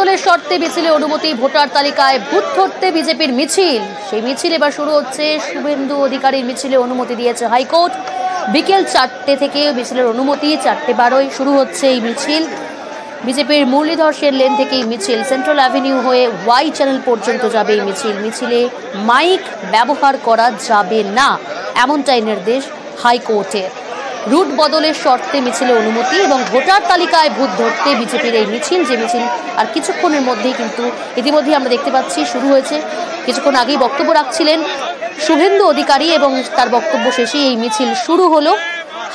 বদলের শর্তে মিছিলে অনুমতি, ভোটার তালিকায় ভূত ধরতে বিজেপির মিছিল। সেই মিছিল এবার শুরু হচ্ছে। শুভেন্দু অধিকারীর মিছিলে অনুমতি দিয়েছে হাইকোর্ট। বিকেল 4টে থেকে মিছিলের অনুমতি, 4:12 শুরু হচ্ছে এই মিছিল। বিজেপির মুরলীধর সেন লেন থেকে এই মিছিল সেন্ট্রাল অ্যাভিনিউ হয়ে ওয়াই চ্যানেল পর্যন্ত যাবে এই মিছিল। মিছিলে মাইক ব্যবহার করা যাবে না, এমনটাই নির্দেশ হাইকোর্টের। রুট বদলের শর্তে মিছিলে অনুমতি এবং ভোটার তালিকায় ভূত ধরতে বিজেপির এই মিছিল, যে মিছিল আর কিছুক্ষণের মধ্যেই কিন্তু ইতিমধ্যেই আমরা দেখতে পাচ্ছি শুরু হয়েছে। কিছুক্ষণ আগেই বক্তব্য রাখছিলেন শুভেন্দু অধিকারী এবং তার বক্তব্য শেষে এই মিছিল শুরু হলো।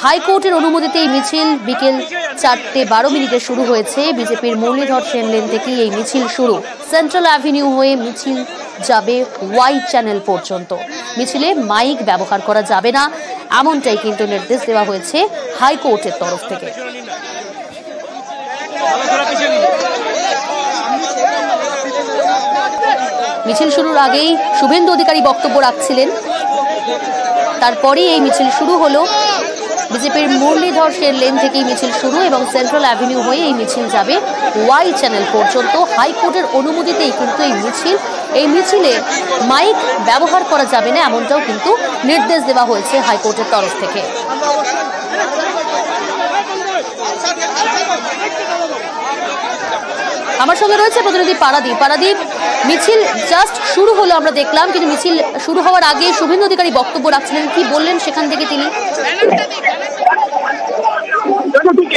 হাইকোর্টের অনুমতিতে এই মিছিল বিকেল 4:12 শুরু হয়েছে। বিজেপির মুরলীধর সেন লেন থেকেই এই মিছিল শুরু। সেন্ট্রাল অ্যাভিনিউ হয়ে মিছিল যাবে ওয়াই চ্যানেল পর্যন্ত। মিছিলে মাইক ব্যবহার করা যাবে না, এমনটাই কিন্তু নির্দেশ দেওয়া হয়েছে হাইকোর্টের তরফ থেকে। মিছিল শুরুর আগেই শুভেন্দু অধিকারী বক্তব্য রাখছিলেন, তারপরেই এই মিছিল শুরু হলো। বিজেপির মুরলীধর সেন লেন থেকেই মিছিল শুরু এবং সেন্ট্রাল অ্যাভিনিউ হয়ে এই মিছিল যাবে ওয়াই চ্যানেল পর্যন্ত। হাইকোর্টের অনুমতিতেই কিন্তু এই মিছিল। এই মিছিলে মাইক ব্যবহার করা যাবে না, এমনটাও কিন্তু নির্দেশ দেওয়া হয়েছে হাইকোর্টের তরফ থেকে। আমার সঙ্গে রয়েছে প্রতিনিধি পারাদীপ। পারাদীপ, মিছিল জাস্ট শুরু হলো আমরা দেখলাম, কিন্তু মিছিল শুরু হওয়ার আগে শুভেন্দু অধিকারী বক্তব্য রাখছিলেন, কি বললেন সেখান থেকে তিনি?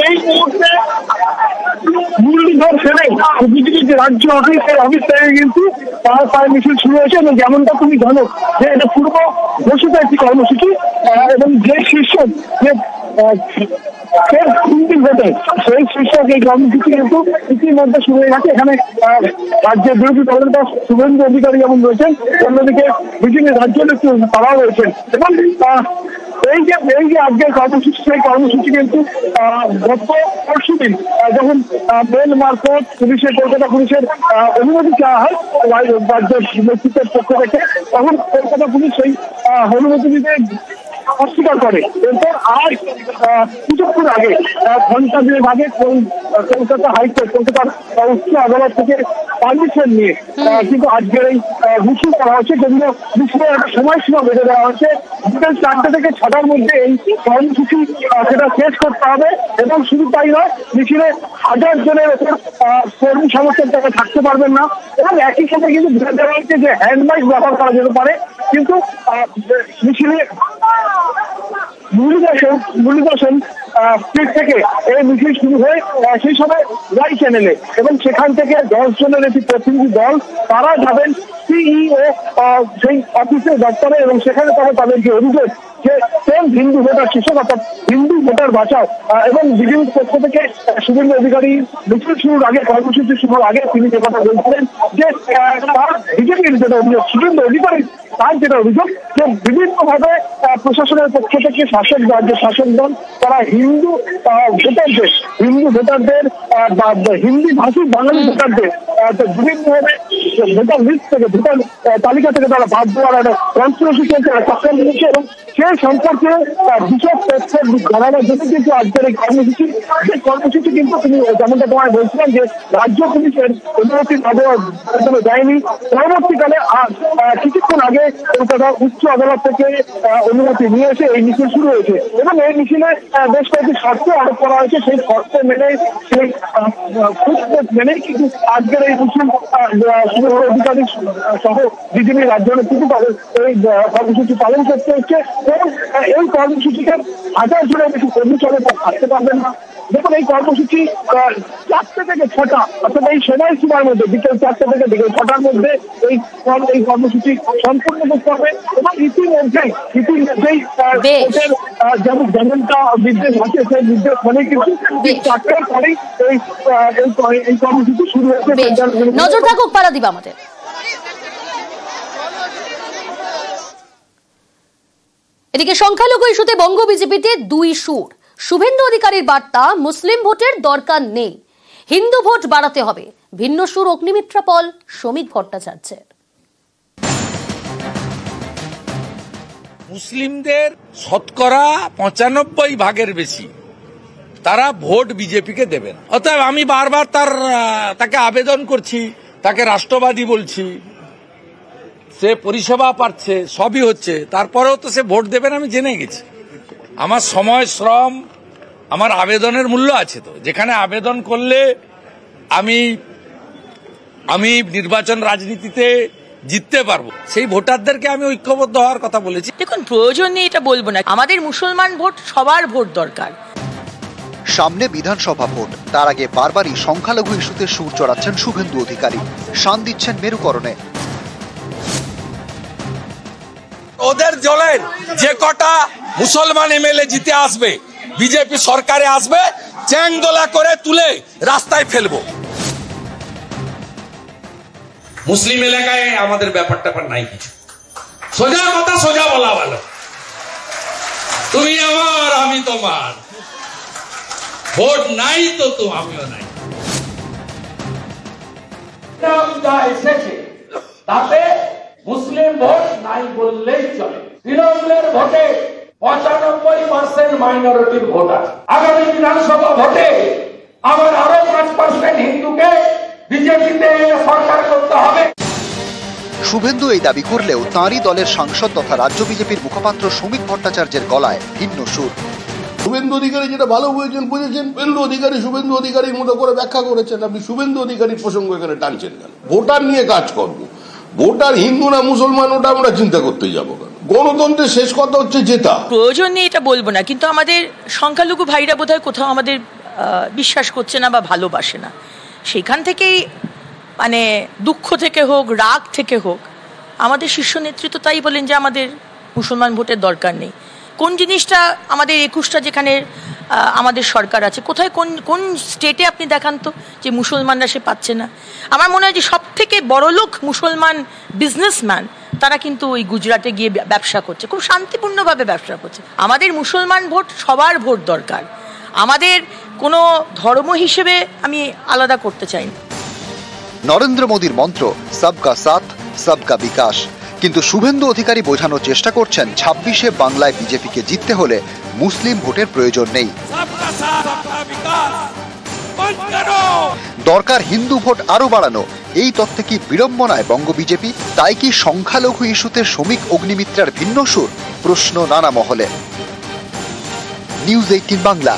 এই মুহূর্তে মুরলীধর সেনের বিজেপির যে রাজ্য অফিস, সেই অফিস থেকে কিন্তু তার মিছিল শুরু হয়েছে এবং যেমনটা তুমি জানো যে এটা পূর্ব ঘোষিত একটি কর্মসূচি এবং যে শীর্ষক যে হিন্দি ভোটে সেই শীর্ষক এই কর্মসূচি কিন্তু ইতিমধ্যে শুরু হয়ে গেছে। এখানে রাজ্যের বিরোধী দলনেতা শুভেন্দু অধিকারী যেমন রয়েছেন, অন্যদিকে বিজেপির রাজ্য নেত্রী তারাও রয়েছেন এবং এই যে আজকের কর্মসূচি, সেই কর্মসূচি কিন্তু গত পরশুদিন যখন মেল মারফত পুলিশের, কলকাতা পুলিশের অনুমতি চাওয়া হয় রাজ্যের নেতৃত্বের পক্ষ থেকে, তখন কলকাতা পুলিশ সেই অনুমতি দিতে অস্বীকার করে। এরপর আর কিছুক্ষণ আগে, ঘন্টা দুয়েক আগে কলকাতা হাইকোর্ট, কলকাতার উচ্চ আদালত থেকে পারমিশন নিয়ে কিন্তু আজকের এই মিছিল করা হচ্ছে, যেগুলো মিছিলের একটা সময়সীমা বেঁধে দেওয়া হচ্ছে। বিকেল 4টে থেকে 6টার মধ্যে এই কর্মসূচি সেটা শেষ করতে হবে এবং শুধু তাই নয়, মিছিলে 1000 জনের ওপর কর্মী সমর্থক তারা থাকতে পারবেন না এবং একই সাথে কিন্তু বেঁধে দেওয়া হচ্ছে যে হ্যান্ড মাইক ব্যবহার করা যেতে পারে। কিন্তু মিছিলে মুরলীধর সেন স্ট্রিট থেকে এই মিছিল শুরু হয়ে সেই সময় ওয়াই চ্যানেলে এবং সেখান থেকে 10 জনের একটি প্রতিনিধি দল তারা যাবেন সিইও সেই অফিসের দপ্তরে এবং সেখানে তারা তাদেরকে অভিযোগ যে সেম হিন্দু ভোটার শীর্ষক, অর্থাৎ হিন্দু ভোটার বাঁচাও এবং বিজেপির পক্ষ থেকে শুভেন্দু অধিকারী মিছিল শুরুর আগে, কর্মসূচি শুরুর আগে তিনি যে কথা বলছিলেন যে তার বিজেপির যেটা অভিযোগ, শুভেন্দু অধিকারী তার যেটা অভিযোগ যে বিভিন্নভাবে প্রশাসনের পক্ষ থেকে শাসক দল তারা হিন্দু ভোটারদের হিন্দি ভাষী বাঙালি ভোটারদের বিভিন্নভাবে ভোটার লিস্ট থেকে, ভোটার তালিকা থেকে তারা বাদ দেওয়ার একটা কনস্পিরেসি চলছে, চক্রান্ত হচ্ছে এবং সেই সম্পর্কে বিশদ তথ্য জানানোর জন্য কিন্তু আজকের এই কর্মসূচি। সেই কর্মসূচি কিন্তু তুমি যেমনটা তোমায় বলছিলাম যে রাজ্য পুলিশের অনুমতি দেয়নি। পরবর্তীকালে কিছুক্ষণ আগে কলকাতা উচ্চ আদালত থেকে অনুমতি নিয়ে এসে এই মিছিল শুরু হয়েছে এবং এই মিছিলে বেশ কয়েকটি শর্ত আরোপ করা হয়েছে। সেই শর্ত মেনে, সেই মেনেই কিন্তু আজকের এই মিছিল শুভেন্দু অধিকারী সহ বিজেপি রাজ্য নেতৃত্ব তাদের এই কর্মসূচি পালন করতে হচ্ছে এবং এই কর্মসূচিকে 1000 জনের বেশি কর্মী সমর্থক থাকতে পারবেন না। দেখুন, এই কর্মসূচি 4টে থেকে 6টা, অর্থাৎ এই সময়সীমার মধ্যে, বিকেল 4টে থেকে বিকেল 6টার মধ্যে এই কর্মসূচি সম্পূর্ণ করতে হবে এবং ইতিমধ্যেই যেমনটা নির্দেশ আছে, সেই নির্দেশ মানে কিন্তু 4টার পরেই এই কর্মসূচি শুরু হয়েছে। নজর থাকুক পারাদীপ আমাদের। এদিকে সংখ্যালঘু ইস্যুতে বঙ্গ বিজেপিতে দুই সুর। শুভেন্দু অধিকারীর বার্তা, মুসলিম ভোটের দরকার নেই, হিন্দু ভোট বাড়াতে হবে। ভিন্ন সুর অগ্নিমিত্রা পল, শ্রমিক ভট্টাচার্যের। মুসলিমদের শতকরা 95 ভাগের বেশি তারা ভোট বিজেপিকে দেবেন। অতএব আমি বারবার তাকে আবেদন করছি, তাকে রাষ্ট্রবাদী বলছি, সে পরিষেবা পাচ্ছে, সবই হচ্ছে, তারপরেও তো সে ভোট দেবেন আমি জেনে গেছি। আমার সময়, শ্রম, আমার আবেদনের মূল্য আছে। তো যেখানে আবেদন করলে আমি নির্বাচন রাজনীতিতে জিততে পারবো, সেই ভোটারদেরকে আমি ঐক্যবদ্ধ হওয়ার কথা বলেছি। দেখুন, প্রয়োজন নেই এটা বলবো না, আমাদের মুসলমান ভোট, সবার ভোট দরকার। সামনে বিধানসভা ভোট, তার আগে বারবারই সংখ্যালঘু ইস্যুতে সুর চড়াচ্ছেন শুভেন্দু অধিকারী, শান দিচ্ছেন মেরুকরণে। ওদের দলের যে কটা মুসলমান এমএলএ জিতে আসবে, বিজেপি সরকারে আসবে, চ্যাংদোলা করে তুলে রাস্তায় ফেলবো। মুসলিম এলাকায় আমাদের ব্যাপারটা নাই কিছু, সোজা কথা সোজা বলা ভালো। তুমি আমার, আমি তোমার, ভোট নাই তো আমিও নাই। যা এসেছে তাতে মুসলিম ভোট নাই বললেই চলে। তৃণমূলের ভোটে 95% মাইনরিটির ভোট আছে। আগামী বিধানসভা ভোটে আবার আরো 5% হিন্দুকে বিজেপিতে সরকার করতে হবে। শুভেন্দু এই দাবি করলেও তাঁরই দলের সাংসদ তথা রাজ্য বিজেপির মুখপাত্র শ্রমিক ভট্টাচার্যের গলায় ভিন্ন সুর। শুভেন্দু অধিকারী যেটা ভালো বুঝেছেন, শুভেন্দু অধিকারী শুভেন্দু অধিকারীর মতো করে ব্যাখ্যা করেছেন। আপনি শুভেন্দু অধিকারীর প্রসঙ্গ এখানে টানছেন কেন? ভোটার নিয়ে কাজ করবো, ভোটার হিন্দু না মুসলমান ওটা আমরা চিন্তা করতে যাবো কেন? গণতন্ত্রের শেষ কথা হচ্ছে জেতা। প্রয়োজন নেই এটা বলবো না, কিন্তু আমাদের সংখ্যালঘু ভাইরা বোধহয় কোথাও আমাদের বিশ্বাস করছে না বা ভালোবাসে না। সেখান থেকেই মানে দুঃখ থেকে হোক, রাগ থেকে হোক, আমাদের শীর্ষ নেতৃত্ব তাই বলেন যে আমাদের মুসলমান ভোটের দরকার নেই। কোন জিনিসটা আমাদের 21টা যেখানে আমাদের সরকার আছে, কোথায় কোন স্টেটে আপনি দেখান তো যে মুসলমানরা সে পাচ্ছে না। আমার মনে হয় যে সব থেকে বড়লোক মুসলমান বিজনেসম্যান তারা কিন্তু ওই গুজরাটে গিয়ে ব্যবসা করছে, খুব শান্তিপূর্ণভাবে ব্যবসা করছে। আমাদের মুসলমান ভোট, সবার ভোট দরকার। আমাদের কোনো ধর্ম হিসেবে আমি আলাদা করতে চাই না। নরেন্দ্র মোদীর মন্ত্র সবকা সাথ সবকা বিকাশ, কিন্তু শুভেন্দু অধিকারী বোঝানোর চেষ্টা করছেন 26শে বাংলায় বিজেপিকে জিততে হলে মুসলিম ভোটের প্রয়োজন নেই, দরকার হিন্দু ভোট আরো বাড়ানো। এই তথ্যে কি বিড়ম্বনায় বঙ্গ বিজেপি? তাই কি সংখ্যালঘু ইস্যুতে শ্রমিক অগ্নিমিত্রার ভিন্ন সুর? প্রশ্ন নানা মহলে। নিউজ 18 বাংলা।